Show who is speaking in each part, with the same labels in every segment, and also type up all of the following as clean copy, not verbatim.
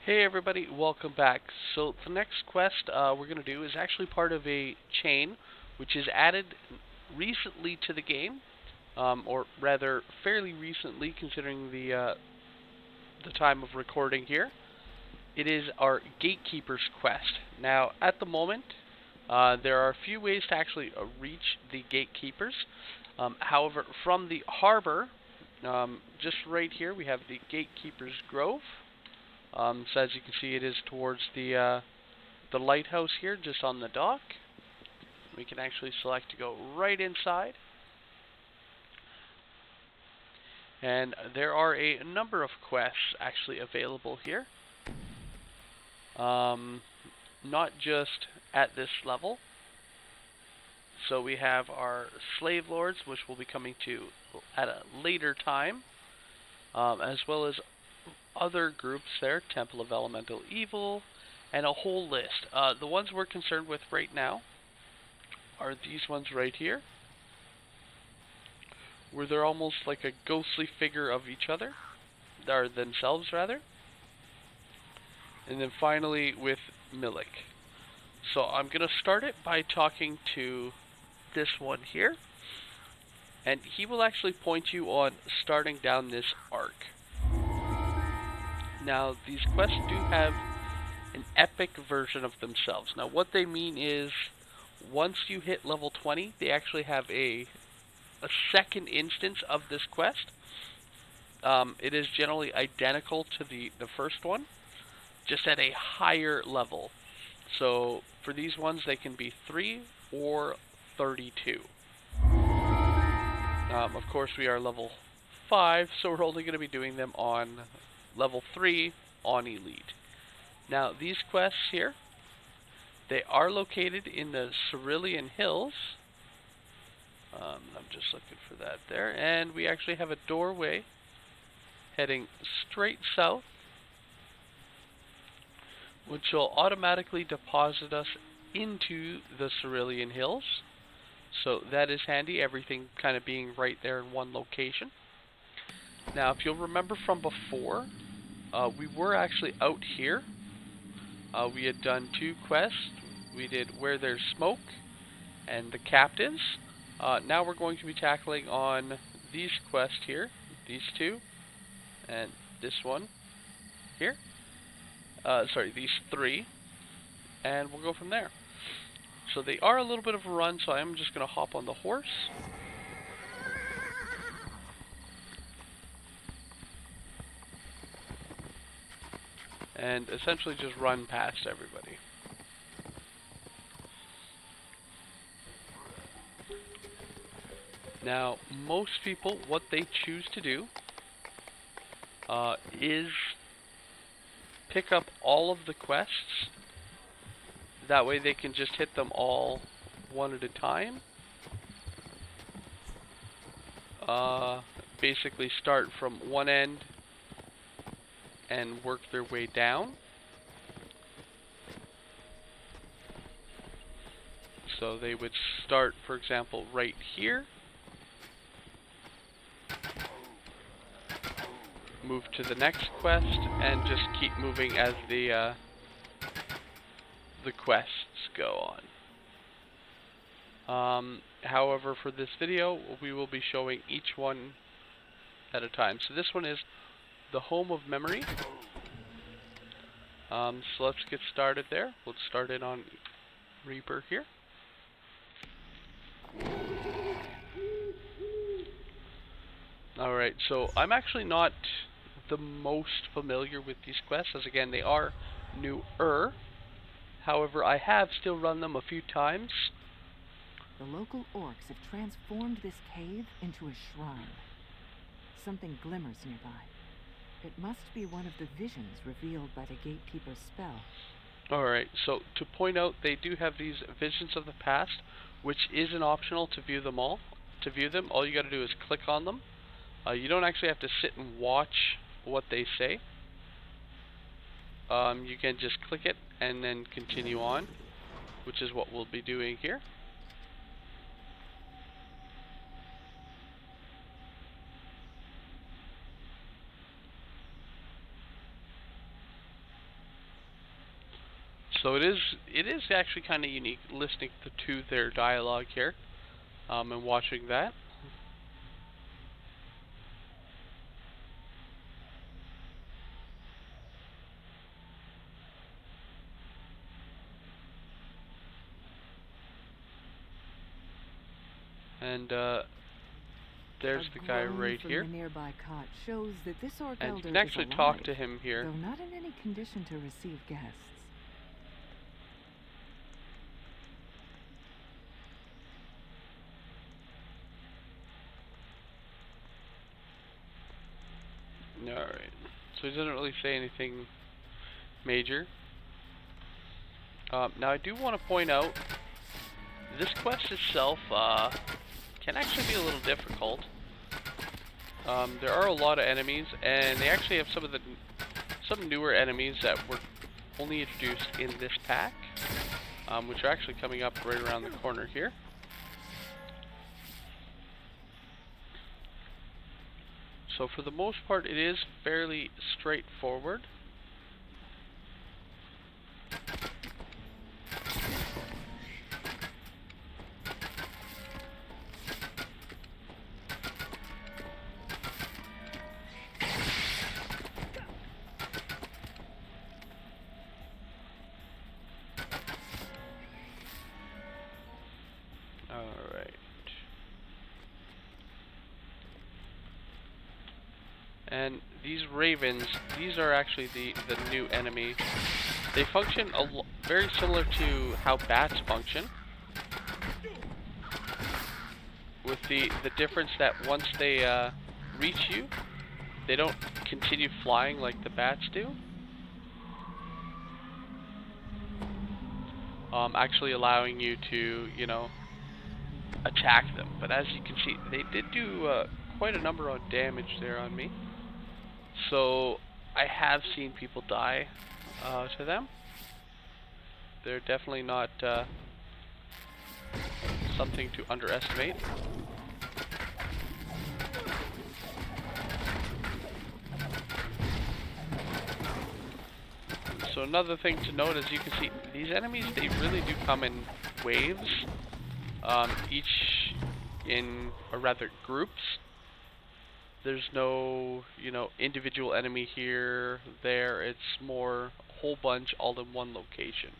Speaker 1: Hey everybody, welcome back. So the next quest we're going to do is actually part of a chain which is added recently to the game, or rather fairly recently considering the time of recording here. It is our Gatekeeper's quest. Now at the moment there are a few ways to actually reach the Gatekeepers. However, from the harbor, just right here we have the Gatekeeper's Grove. So as you can see, it is towards the lighthouse here, just on the dock. We can actually select to go right inside. And there are a number of quests actually available here. Not just at this level. So we have our slave lords, which we'll be coming to at a later time, as well as other groups there, Temple of Elemental Evil, and a whole list. The ones we're concerned with right now are these ones right here, where they're almost like a ghostly figure of each other, or themselves rather. And then finally with Milik. So I'm going to start it by talking to this one here, and he will actually point you on starting down this arc. Now, these quests do have an epic version of themselves. Now, what they mean is, once you hit level 20, they actually have a second instance of this quest. It is generally identical to the first one, just at a higher level. So, for these ones, they can be 3 or 32. Of course, we are level 5, so we're only going to be doing them on level 3 on Elite. Now, these quests here, they are located in the Cerulean Hills. I'm just looking for that there. And we actually have a doorway heading straight south, which will automatically deposit us into the Cerulean Hills. So that is handy, everything kind of being right there in one location. Now, if you'll remember from before, we were actually out here. We had done 2 quests. We did Where There's Smoke and the Captives. Now we're going to be tackling on these quests here. These 2. And this one here. Sorry, these 3. And we'll go from there. So they are a little bit of a run, so I'm just going to hop on the horse. And essentially just run past everybody. Now, most people, what they choose to do is pick up all of the quests. That way they can just hit them all one at a time. Basically start from one end and work their way down. So they would start, for example, right here. Move to the next quest and just keep moving as the quests go on. However, for this video, we will be showing each one at a time. So this one is the Home of Memory. So let's get started there. Let's start it on Reaper here. Alright, so I'm actually not the most familiar with these quests, as again, they are newer. However, I have still run them a few times.
Speaker 2: The local orcs have transformed this cave into a shrine. Something glimmers nearby. It must be one of the visions revealed by the Gatekeeper's spell.
Speaker 1: Alright, so to point out, they do have these visions of the past, which isn't optional to view them all. To view them, all you gotta do is click on them. You don't actually have to sit and watch what they say. You can just click it and then continue on, which is what we'll be doing here. So it is actually kind of unique listening to their dialogue here, and watching that. And there's
Speaker 2: A
Speaker 1: the guy
Speaker 2: groan
Speaker 1: right
Speaker 2: from
Speaker 1: here.
Speaker 2: the nearby cot shows that this orc
Speaker 1: And you
Speaker 2: elder
Speaker 1: can
Speaker 2: is
Speaker 1: actually
Speaker 2: alive,
Speaker 1: talk to him here.
Speaker 2: though not in any condition to receive guests.
Speaker 1: Alright. So he doesn't really say anything major. Now I do want to point out, this quest itself can actually be a little difficult. There are a lot of enemies, and they actually have some newer enemies that were only introduced in this pack, which are actually coming up right around the corner here. So for the most part, it is fairly straightforward. Alright. And these ravens, these are actually the new enemy. They function very similar to how bats function, with the difference that once they reach you, they don't continue flying like the bats do. Actually allowing you to, you know, attack them. But as you can see, they did do quite a number of damage there on me. So I have seen people die to them. They're definitely not something to underestimate. So another thing to note, as you can see, these enemies, they really do come in waves, each in, or rather groups. There's no, you know, individual enemy here, there. It's more a whole bunch all in one location.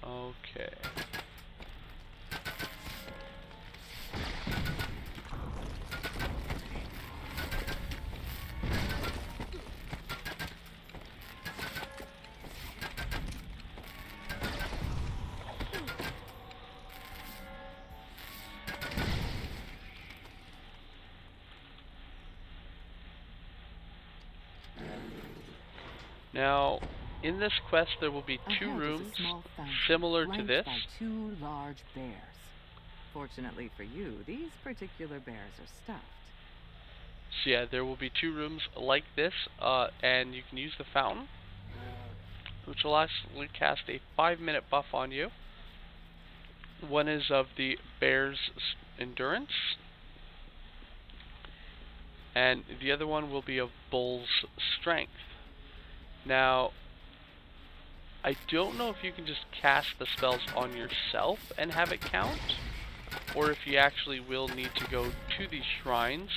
Speaker 1: Okay. Now, in this quest, there will be two
Speaker 2: Ahead is a
Speaker 1: rooms
Speaker 2: small fountain,
Speaker 1: similar to
Speaker 2: flanked
Speaker 1: this.
Speaker 2: by two large bears. Fortunately for you, these particular bears are stuffed.
Speaker 1: So yeah, there will be two rooms like this, and you can use the fountain, which will actually cast a 5-minute buff on you. One is of the bear's endurance, and the other one will be of bull's strength. Now, I don't know if you can just cast the spells on yourself and have it count, or if you actually will need to go to these shrines.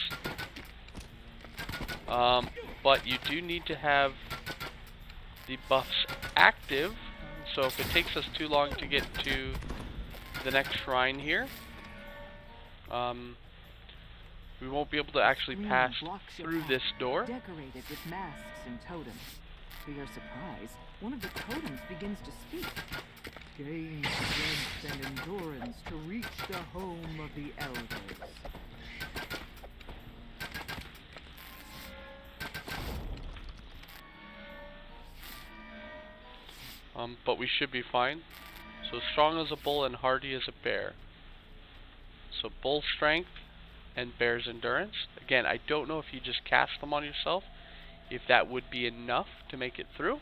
Speaker 1: But you do need to have the buffs active, so if it takes us too long to get to the next shrine here, we won't be able to actually pass through this door.
Speaker 2: Decorated with masks and totems. To your surprise, one of the totems begins to speak. Gain strength and endurance to reach the home of the elders.
Speaker 1: But we should be fine. So strong as a bull and hardy as a bear. So bull strength and bear's endurance. Again, I don't know if you just cast them on yourself, if that would be enough to make it through.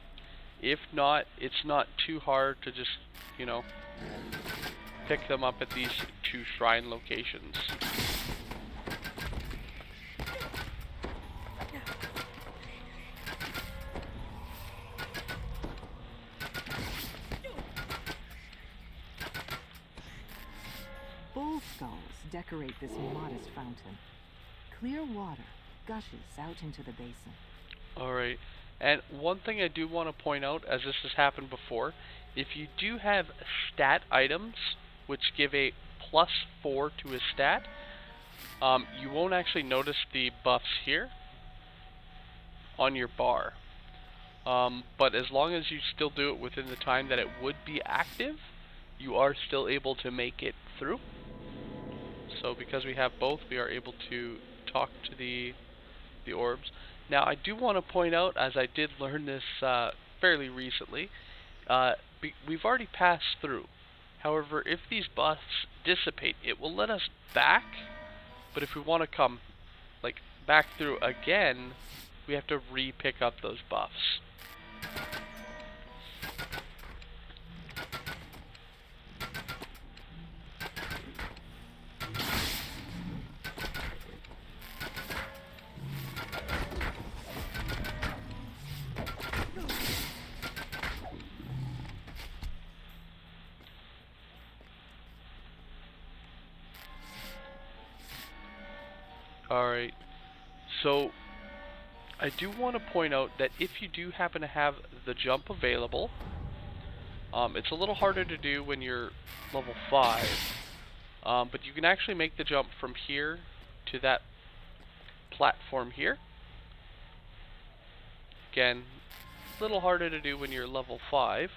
Speaker 1: If not, it's not too hard to just, you know, pick them up at these 2 shrine locations.
Speaker 2: Bull skulls decorate this modest fountain. Clear water gushes out into the basin.
Speaker 1: Alright, and one thing I do want to point out, as this has happened before, if you do have stat items, which give a +4 to a stat, you won't actually notice the buffs here on your bar. But as long as you still do it within the time that it would be active, you are still able to make it through. So because we have both, we are able to talk to the orbs. Now I do want to point out, as I did learn this fairly recently, we've already passed through. However, if these buffs dissipate, it will let us back, but if we want to come back through again, we have to re-pick up those buffs. Alright, so I do want to point out that if you do happen to have the jump available, it's a little harder to do when you're level 5, but you can actually make the jump from here to that platform here. Again, a little harder to do when you're level 5.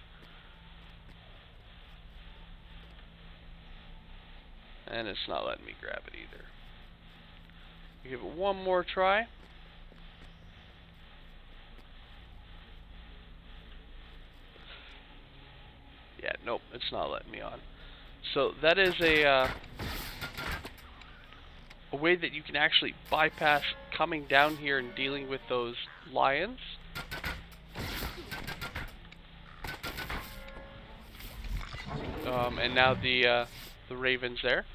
Speaker 1: And it's not letting me grab it either. Give it one more try. Yeah, nope, it's not letting me on. So that is a way that you can actually bypass coming down here and dealing with those lions. And now the raven's there.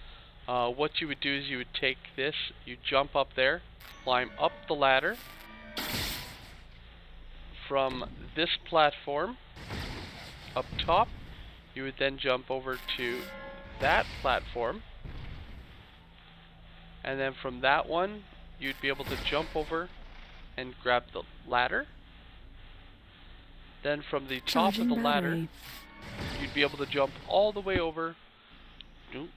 Speaker 1: What you would do is you would take this, you jump up there, climb up the ladder from this platform up top. You would then jump over to that platform, and then from that one you'd be able to jump over and grab the ladder. Then from the top of the ladder you'd be able to jump all the way over. Oops.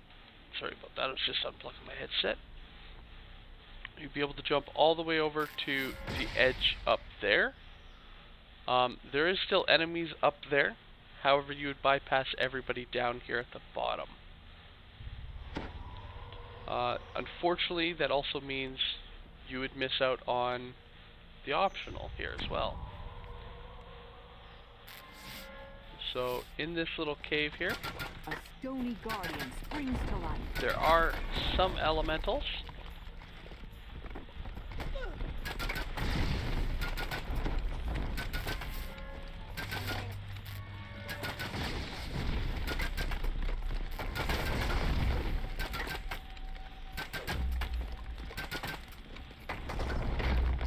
Speaker 1: Sorry about that, I was just unplugging my headset. You'd be able to jump all the way over to the edge up there. There is still enemies up there. However, you would bypass everybody down here at the bottom. Unfortunately, that also means you would miss out on the optional here as well. So, in this little cave here,
Speaker 2: a stony guardian springs to life.
Speaker 1: There are some elementals.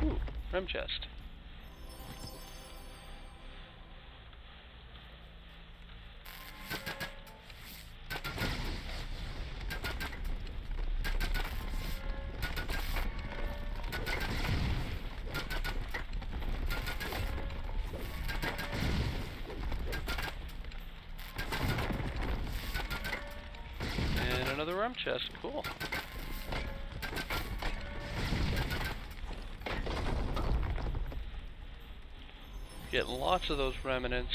Speaker 1: Ooh, rem chest. Another rem chest, cool. Get lots of those remnants.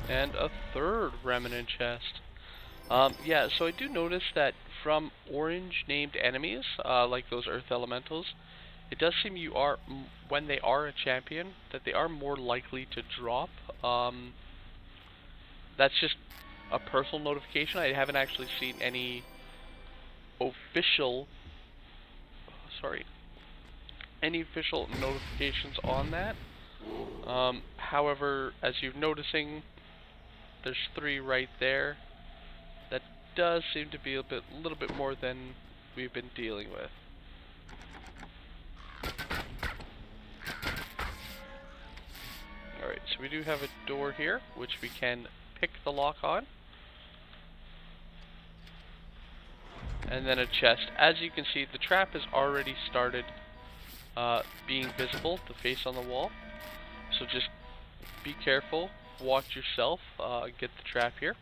Speaker 1: And a third remnant chest. Yeah, so I do notice that from orange named enemies, like those earth elementals, it does seem you are, when they are a champion, that they are more likely to drop. That's just a personal notification. I haven't actually seen any official, sorry, any official notifications on that. However, as you're noticing, there's 3 right there. That does seem to be a little bit more than we've been dealing with. Alright, so we do have a door here, which we can pick the lock on. And then a chest. As you can see, the trap has already started being visible, the face on the wall. So just be careful, watch yourself, get the trap here.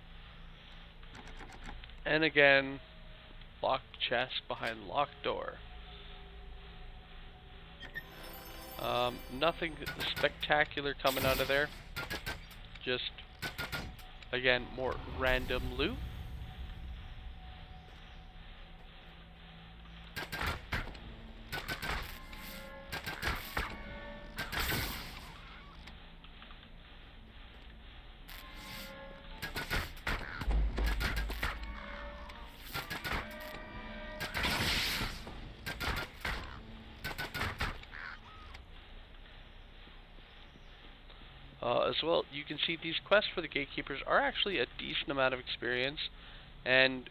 Speaker 1: And again, locked chest behind locked door. Nothing spectacular coming out of there. Just, again, more random loot. As well, you can see these quests for the gatekeepers are actually a decent amount of experience, and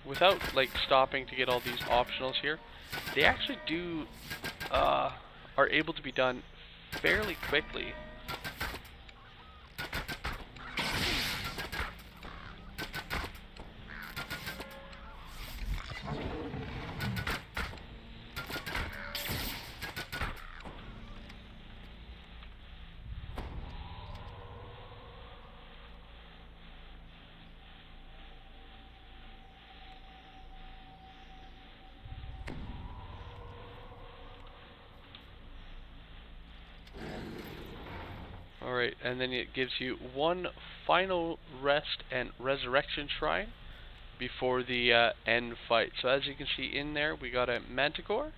Speaker 1: without like stopping to get all these optionals here, they actually are able to be done fairly quickly. Alright, and then it gives you one final rest and resurrection shrine before the end fight. So as you can see in there, we got a manticore,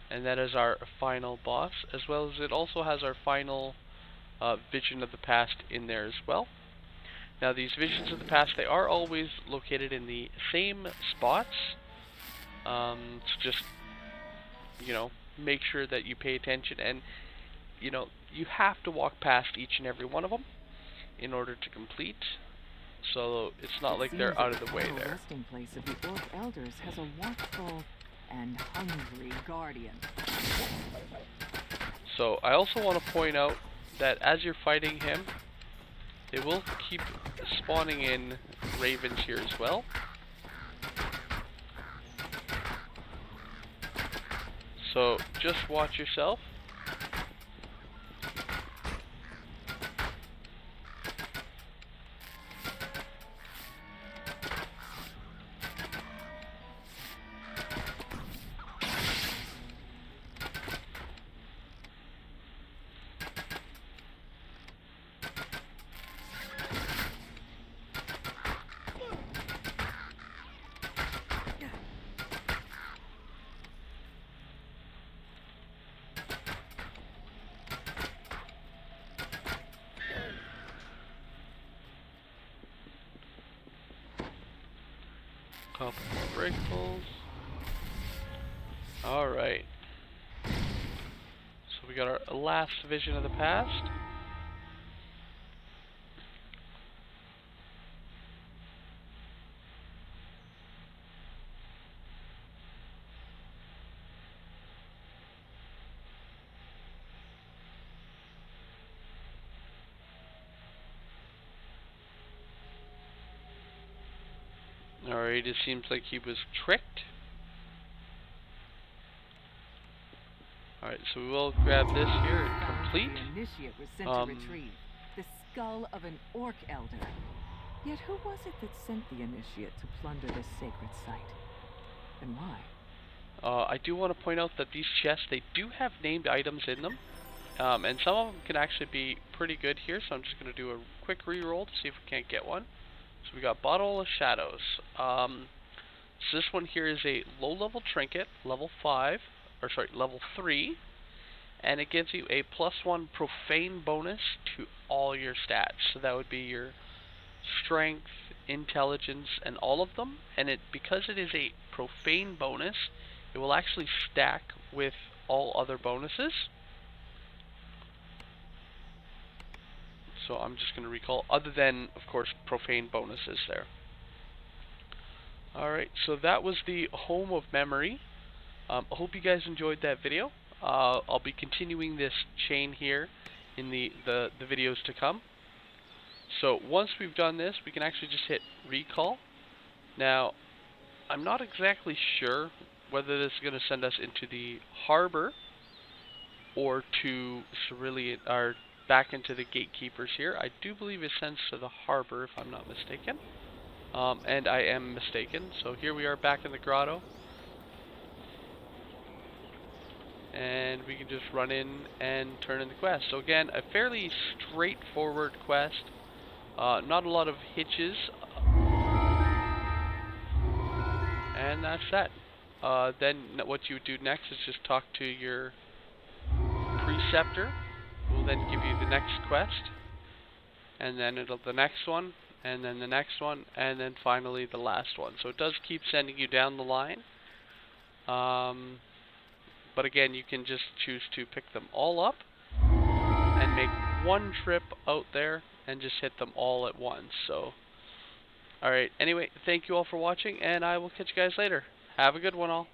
Speaker 1: and that is our final boss, as well as it also has our final vision of the past in there as well. Now these visions of the past, they are always located in the same spots, so just, you know, make sure that you pay attention, and you know, you have to walk past each and every one of them in order to complete. So it's not like they're out of the way there.
Speaker 2: The resting place of the Orc Elders has a watchful and hungry guardian.
Speaker 1: So I also want to point out that as you're fighting him, they will keep spawning in ravens here as well. So just watch yourself. Couple more breakables. Alright. So we got our last vision of the past. Alright, it seems like he was tricked. Alright, so we will grab this here and complete.
Speaker 2: The initiate was sent to retrieve the skull of an Orc Elder. Yet who was it that sent the initiate to plunder this sacred site? And why?
Speaker 1: I do want to point out that these chests, they do have named items in them. And some of them can actually be pretty good here, so I'm just going to do a quick reroll to see if we can't get one. So we got Bottle of Shadows. So this one here is a low-level trinket, level 5. level 3, and it gives you a +1 profane bonus to all your stats. So that would be your strength, intelligence, and all of them. And because it is a profane bonus, it will actually stack with all other bonuses. So I'm just going to recall, other than, of course, profane bonuses there. Alright, so that was the Home of Memory. I hope you guys enjoyed that video. I'll be continuing this chain here in the videos to come. So once we've done this, we can actually just hit recall. Now, I'm not exactly sure whether this is going to send us into the harbor or to Cerulean, or back into the gatekeepers here. I do believe it sends to the harbor, if I'm not mistaken. And I am mistaken. So here we are back in the grotto. And we can just run in and turn in the quest. So again, a fairly straightforward quest. Not a lot of hitches. And that's that. Then what you would do next is just talk to your preceptor, who will then give you the next quest. And then the next one, and then the next one, and then finally the last one. So it does keep sending you down the line. But again, you can just choose to pick them all up and make one trip out there and just hit them all at once. So, alright, anyway, thank you all for watching, and I will catch you guys later. Have a good one all.